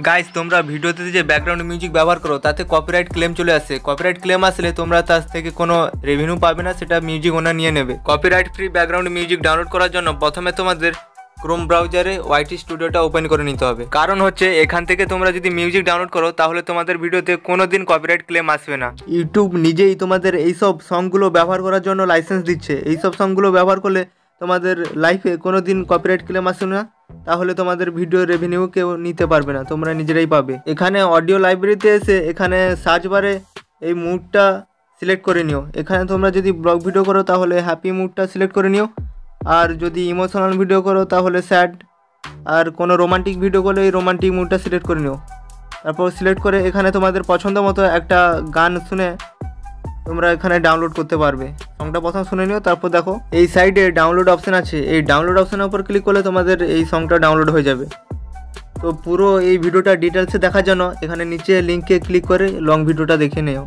Guys, তোমরা ভিডিওতে যে ব্যাকগ্রাউন্ড মিউজিক ব্যবহার করো তাতে কপিরাইট ক্লেম চলে আসে। কপিরাইট ক্লেম আসলে তোমরা তার থেকে কোনো রেভিনিউ পাবে না, সেটা মিউজিক ওনার নিয়ে নেবে। Copyright free background music download করার জন্য প্রথমে তোমাদের ক্রোম ব্রাউজারে ওয়াইটি স্টুডিওটা ওপেন করে নিতে হবে। কারণ হচ্ছে এখান থেকে তোমরা যদি মিউজিক ডাউনলোড করো তাহলে তোমাদের ভিডিওতে কোনো দিন কপিরাইট ক্লেম আসবে না। ইউটিউব নিজেই তোমাদের এইসব সংগুলো ব্যবহার করার জন্য লাইসেন্স দিচ্ছে। এইসব সংগুলো ব্যবহার করলে তোমাদের লাইফে কোনো দিন কপিরাইট ক্লেম আসবে না, তাহলে তোমাদের ভিডিও রেভিনিউ কেউ নিতে পারবে না, তোমরা নিজেরাই পাবে। এখানে অডিও লাইব্রেরিতে এসে এখানে সার্চ বারে এই মুডটা সিলেক্ট করে নিও। এখানে তোমরা যদি ব্লগ ভিডিও করো তাহলে হ্যাপি মুডটা সিলেক্ট করে নিও, আর যদি ইমোশনাল ভিডিও করো তাহলে স্যাড, আর কোনো রোমান্টিক ভিডিও করলে এই রোমান্টিক মুডটা সিলেক্ট করে নিও। তারপর সিলেক্ট করে এখানে তোমাদের পছন্দ মতো একটা গান শুনে তোমরা এখানে ডাউনলোড করতে পারবে। সংটা প্রথম শুনে নিও, তারপর দেখো এই সাইডে ডাউনলোড অপশান আছে, এই ডাউনলোড অপশানের উপর ক্লিক করলে তোমাদের এই সংটা ডাউনলোড হয়ে যাবে। তো পুরো এই ভিডিওটা ডিটেলসে দেখার জন্য এখানে নিচে লিঙ্কে ক্লিক করে লং ভিডিওটা দেখে নিও।